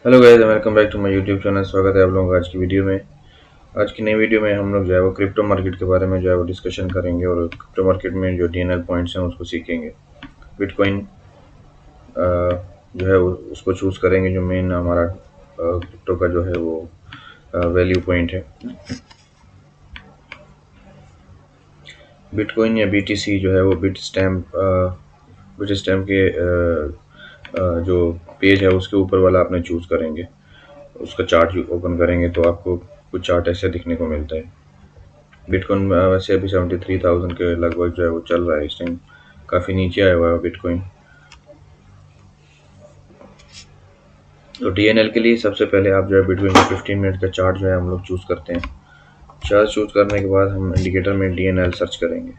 Hello guys, welcome back to my YouTube channel. स्वागत है आप लोगों का आज की वीडियो में। आज की नई वीडियो में हम लोग जो है वो क्रिप्टो मार्केट के बारे में जो है वो डिस्कशन करेंगे और क्रिप्टो मार्केट में जो डीएनएल पॉइंट्स हैं उसको सीखेंगे। बिटकॉइन जो है उसको चूज़ करेंगे जो मेन हमारा क्रिप्टो का जो है वो वैल्यू पॉइंट है। बिटकॉइन या बीटीसी जो है वो बिट स्टैम्प के जो पेज है उसके ऊपर वाला आपने चूज़ करेंगे। उसका चार्ट ओपन करेंगे तो आपको कुछ चार्ट ऐसे दिखने को मिलता है। बिटकॉइन वैसे अभी 73,000 के लगभग जो है वो चल रहा है इस टाइम। काफ़ी नीचे आया हुआ है बिटकॉइन। तो डीएनएल के लिए सबसे पहले आप जो है बिटकॉइन का 15 मिनट का चार्ट जो है हम लोग चूज़ करते हैं। चार्ट चूज़ करने के बाद हम इंडिकेटर में डीएनएल सर्च करेंगे।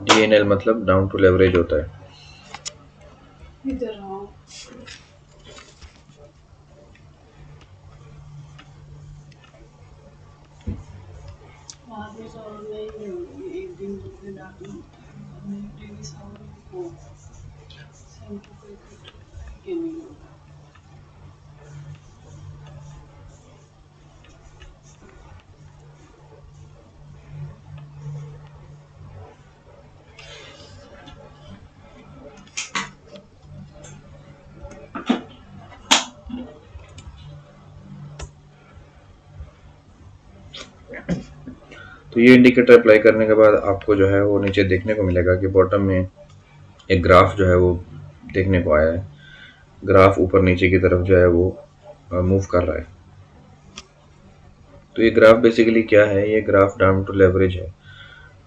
डीएनएल मतलब डाउन टू लेवरेज होता है। इधर आओ। बाद में सवाल नहीं होगी, एक दिन दूसरे डालूंगी डेली सवाल को शैम्पू के नहीं होगा। तो ये इंडिकेटर अप्लाई करने के बाद आपको जो है वो नीचे देखने को मिलेगा कि बॉटम में एक ग्राफ जो है वो देखने को आया है। ग्राफ ऊपर नीचे की तरफ जो है वो मूव कर रहा है। तो ये ग्राफ बेसिकली क्या है? ये ग्राफ डाउन टू लेवरेज है।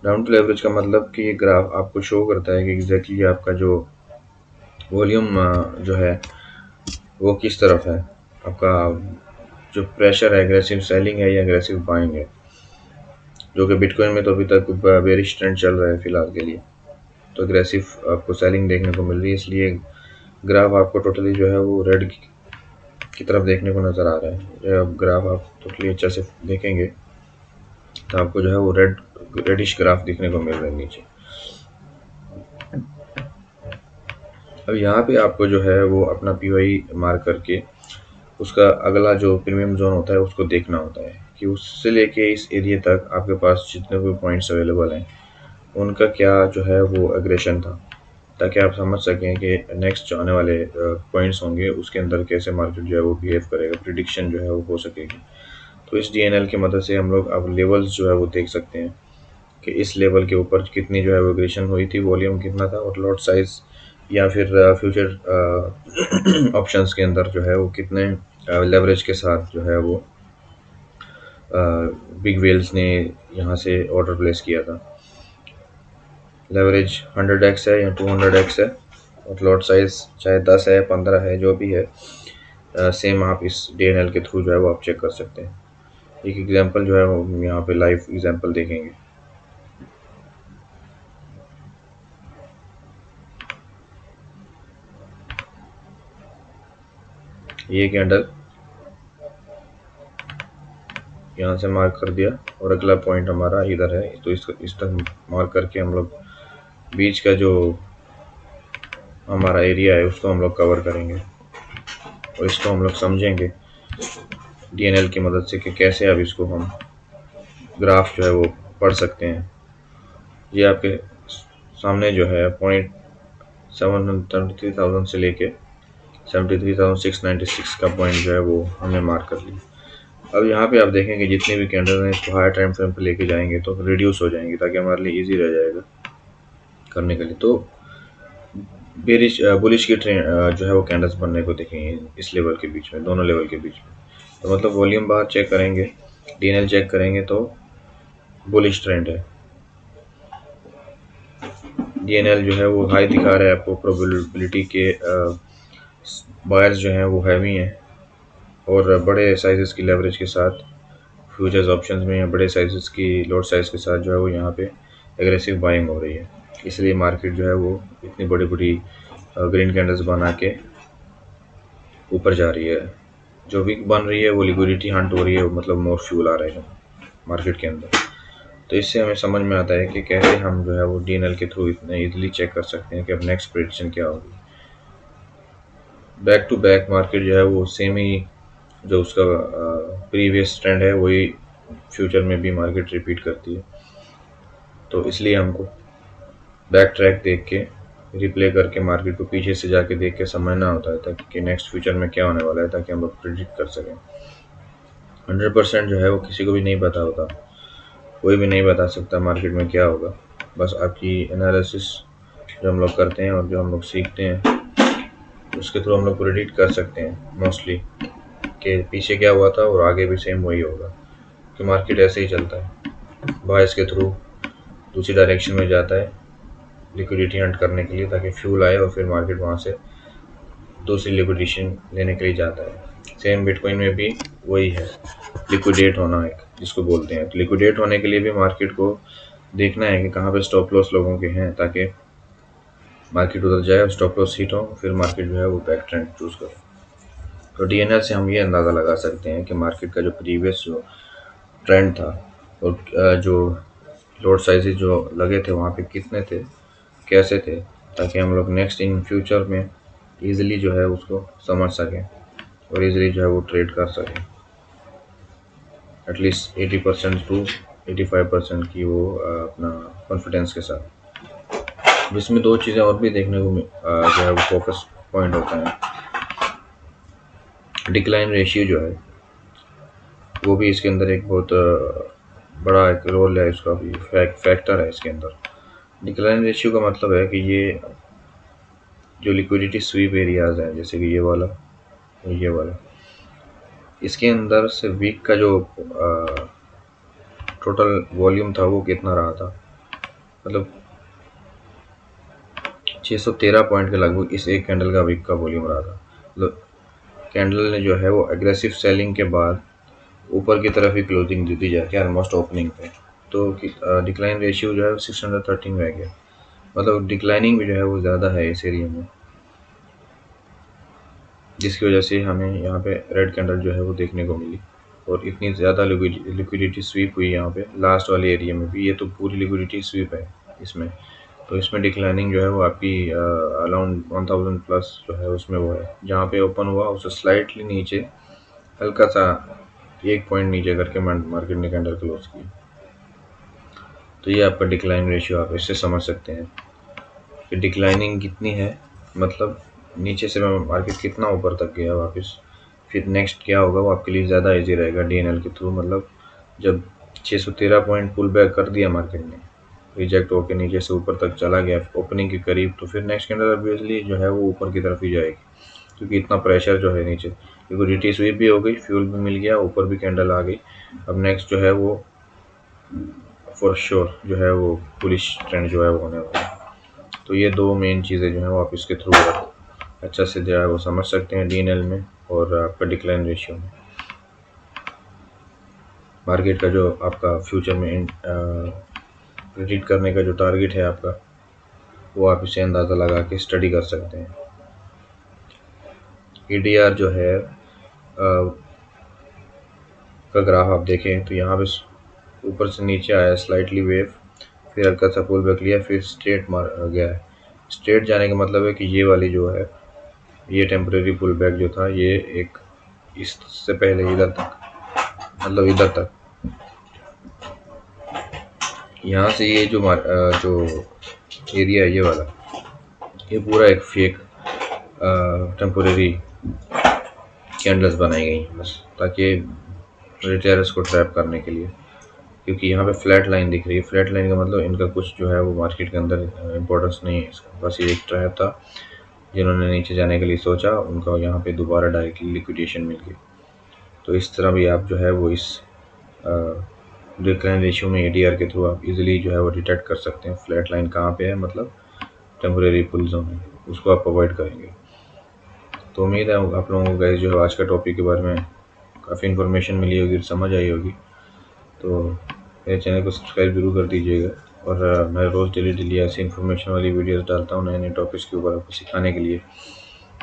डाउन टू लेवरेज का मतलब कि ये ग्राफ आपको शो करता है कि एग्जैक्टली आपका जो वॉल्यूम जो है वो किस तरफ है। आपका जो प्रेशर है, एग्रेसिव सेलिंग है या एग्रेसिव बाइंग है। जो कि बिटकॉइन में तो अभी तक बेरिश ट्रेंड चल रहा है फिलहाल के लिए। तो एग्रेसिव आपको सेलिंग देखने को मिल रही है, इसलिए ग्राफ आपको टोटली जो है वो रेड की तरफ देखने को नज़र आ रहा है। जब ग्राफ आप टोटली अच्छे से देखेंगे तो आपको जो है वो रेडिश ग्राफ देखने को मिल रहा है नीचे। अब यहाँ पे आपको जो है वो अपना पीवाई मार्क करके उसका अगला जो प्रीमियम जोन होता है उसको देखना होता है कि उससे लेके इस एरिया तक आपके पास जितने भी पॉइंट्स अवेलेबल हैं उनका क्या जो है वो एग्रेशन था, ताकि आप समझ सकें कि नेक्स्ट जो आने वाले पॉइंट्स होंगे उसके अंदर कैसे मार्केट जो है वो बिहेव करेगा, प्रिडिक्शन जो है वो हो सकेगी। तो इस डीएनएल की मदद से हम लोग अब लेवल्स जो है वो देख सकते हैं कि इस लेवल के ऊपर कितनी जो है वो एग्रेशन हुई थी, वॉल्यूम कितना था और लॉट साइज या फिर फ्यूचर ऑप्शंस के अंदर जो है वो कितने लेवरेज के साथ जो है वो बिग वेल्स ने यहाँ से ऑर्डर प्लेस किया था। लेवरेज 100x है या 200x है और लॉट साइज चाहे 10 है 15 है जो भी है, सेम आप इस डीएनएल के थ्रू जो है वो आप चेक कर सकते हैं। एक एग्जांपल जो है वो यहाँ पे लाइव एग्जांपल देखेंगे। ये कैंडल यहाँ से मार्क कर दिया और अगला पॉइंट हमारा इधर है, तो इस तक मार्क करके हम लोग बीच का जो हमारा एरिया है उसको हम लोग कवर करेंगे और इसको हम लोग समझेंगे डीएनएल की मदद से कि कैसे अब इसको हम ग्राफ जो है वो पढ़ सकते हैं। ये आपके सामने जो है पॉइंट 733,000 से लेके 73,696 का पॉइंट जो है वो हमने मार्क कर लिया। अब यहाँ पे आप देखेंगे जितने भी कैंडल हैं इसको हायर टाइम फ्रेम पे लेके जाएंगे तो रिड्यूस हो जाएंगे, ताकि हमारे लिए इजी रह जाएगा करने के लिए। तो बेरिश बुलिश की ट्रेंड जो है वो कैंडल्स बनने को देखेंगे इस लेवल के बीच में, दोनों लेवल के बीच में। तो मतलब वॉल्यूम बार चेक करेंगे, डीएनएल चेक करेंगे तो बुलिश ट्रेंड है। डीएनएल जो है वो हाई दिखा रहा है आपको, प्रोबेबिलिटी के बायर्स जो हैं वो हैवी हैं और बड़े साइजेस की लेवरेज के साथ फ्यूचर्स ऑप्शंस में या बड़े साइजेस की लॉट साइज के साथ जो है वो यहाँ पे एग्रेसिव बाइंग हो रही है। इसलिए मार्केट जो है वो इतनी बड़ी बड़ी ग्रीन कैंडल्स बना के ऊपर जा रही है। जो वीक बन रही है वो लिक्विडिटी हंट हो रही है, मतलब मोर फ्यूल आ रहा है मार्केट के अंदर। तो इससे हमें समझ में आता है कि कैसे हम जो है वो DNL के थ्रू इतने इजीली चेक कर सकते हैं कि अब नेक्स्ट प्रेडिक्शन क्या होगी। बैक टू बैक मार्केट जो है वो सेम ही जो उसका प्रीवियस ट्रेंड है वही फ्यूचर में भी मार्केट रिपीट करती है। तो इसलिए हमको बैक ट्रैक देख के रिप्ले करके मार्केट को पीछे से जाके देख के समझना होता है ताकि नेक्स्ट फ्यूचर में क्या होने वाला है, ताकि हम लोग प्रिडिक्ट कर सकें। 100% जो है वो किसी को भी नहीं पता होता, कोई भी नहीं बता सकता मार्केट में क्या होगा। बस आपकी एनालिसिस जो हम लोग करते हैं और जो हम लोग सीखते हैं उसके थ्रू हम लोग प्रिडिक्ट कर सकते हैं मोस्टली कि पीछे क्या हुआ था और आगे भी सेम वही होगा, कि मार्केट ऐसे ही चलता है, बायर्स के थ्रू दूसरी डायरेक्शन में जाता है लिक्विडिटी हंट करने के लिए ताकि फ्यूल आए और फिर मार्केट वहाँ से दूसरी लिक्विडेशन लेने के लिए जाता है। सेम बिटकॉइन में भी वही है, लिक्विडेट होना एक जिसको बोलते हैं। तो लिक्विडेट होने के लिए भी मार्केट को देखना है कि कहाँ पे स्टॉप लॉस लोगों के हैं ताकि मार्केट उधर जाए और स्टॉप लॉस हिट हो, फिर मार्केट जो है वो बैक ट्रेंड चूज करे। तो DNL से हम ये अंदाज़ा लगा सकते हैं कि मार्केट का जो प्रीवियस जो ट्रेंड था और जो लोड साइजेस जो लगे थे वहाँ पे कितने थे, कैसे थे, ताकि हम लोग नेक्स्ट इन फ्यूचर में ईजिली जो है उसको समझ सकें और ईजिली जो है वो ट्रेड कर सकें। एटलीस्ट 80% टू 85% की वो अपना कॉन्फिडेंस के साथ। इसमें दो चीज़ें और भी देखने को जो है वो फोकस पॉइंट होता है। डिक्लाइन रेशियो जो है वो भी इसके अंदर एक बहुत बड़ा एक रोल है, इसका भी फैक्टर है इसके अंदर। डिक्लाइन रेशियो का मतलब है कि ये जो लिक्विडिटी स्वीप एरियाज हैं जैसे कि ये वाला और ये वाला, इसके अंदर से वीक का जो टोटल वॉल्यूम था वो कितना रहा था, मतलब 613 पॉइंट के लगभग इस एक कैंडल का वीक का वॉल्यूम रहा था। मतलब कैंडल ने जो है वो एग्रेसिव सेलिंग के बाद ऊपर की तरफ ही क्लोजिंग दी थी जाके ऑलमोस्ट ओपनिंग पे। तो डिक्लाइन रेशियो जो है 613 रह गया, मतलब डिक्लाइनिंग भी जो है वो ज़्यादा है इस एरिया में, जिसकी वजह से हमें यहाँ पे रेड कैंडल जो है वो देखने को मिली और इतनी ज़्यादा लिक्विडिटी स्वीप हुई यहाँ पे लास्ट वाले एरिया में भी। ये तो पूरी लिक्विडिटी स्वीप है इसमें, तो इसमें डिक्लाइनिंग जो है वो आपकी अराउंड 1000 प्लस जो है उसमें वो है। जहाँ पे ओपन हुआ उससे स्लाइटली नीचे हल्का सा 1 पॉइंट नीचे करके मार्केट ने कैंडल क्लोज की। तो ये आपका डिक्लाइन रेशियो आप इससे समझ सकते हैं कि डिक्लाइनिंग कितनी है, मतलब नीचे से मार्केट कितना ऊपर तक गया वापस, फिर नेक्स्ट क्या होगा वो आपके लिए ज़्यादा इजी रहेगा DNL के थ्रू। मतलब जब 613 पॉइंट पुल बैक कर दिया मार्केट ने, रिजेक्ट होकर नीचे से ऊपर तक चला गया ओपनिंग के करीब, तो फिर नेक्स्ट कैंडल ऑब्वियसली जो है वो ऊपर की तरफ ही जाएगी, क्योंकि इतना प्रेशर जो है नीचे, लिक्विडिटी स्वीप भी हो गई, फ्यूल भी मिल गया, ऊपर भी कैंडल आ गई। अब नेक्स्ट जो है वो फॉर श्योर जो है वो बुलिश ट्रेंड जो है वो होने वाला है। तो ये दो मेन चीज़ें जो हैं वो आप इसके थ्रू अच्छा से जो है वो समझ सकते हैं DNL में और आपका डिक्लाइन रेशियो में। मार्केट का जो आपका फ्यूचर में प्रेडिक्ट करने का जो टारगेट है आपका, वो आप इसे अंदाज़ा लगा के स्टडी कर सकते हैं। ADR जो है का ग्राफ आप देखें तो यहाँ पे ऊपर से नीचे आया स्लाइटली वेव, फिर हल्का सा पुल बैक लिया, फिर स्ट्रेट मार गया है। स्ट्रेट जाने का मतलब है कि ये वाली जो है ये टेम्परेरी पुल बैक जो था ये एक इससे पहले इधर तक, मतलब इधर तक, यहाँ से ये जो एरिया है ये वाला, ये पूरा एक फेक टेम्परेरी कैंडल्स बनाई गई हैं बस ताकि रिटेलर्स को ट्रैप करने के लिए, क्योंकि यहाँ पे फ्लैट लाइन दिख रही है। फ्लैट लाइन का मतलब इनका कुछ जो है वो मार्केट के अंदर इम्पोर्टेंस नहीं है इसका, बस ये एक ट्रैप था। जिन्होंने नीचे जाने के लिए सोचा उनका यहाँ पे दोबारा डायरेक्टली लिक्विडेशन मिल गई। तो इस तरह भी आप जो है वो इस डिक्लाइन रेशियो में ADR के थ्रू आप इजीली जो है वो डिटेक्ट कर सकते हैं फ्लैट लाइन कहाँ पे है, मतलब टेम्परेरी पुल जोन है, उसको आप अवॉइड करेंगे। तो उम्मीद है आप लोगों को गाइस जो है आज का टॉपिक के बारे में काफ़ी इन्फॉर्मेशन मिली होगी, समझ आई होगी। तो मेरे चैनल को सब्सक्राइब जरूर कर दीजिएगा और मैं रोज़ डेली ऐसी इन्फॉर्मेशन वाली वीडियोस डालता हूँ नए नए टॉपिक्स के ऊपर आपको सिखाने के लिए।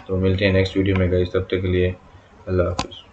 तो मिलते हैं नेक्स्ट वीडियो में गाइस, तब तक के लिए अल्लाह हाफिज़।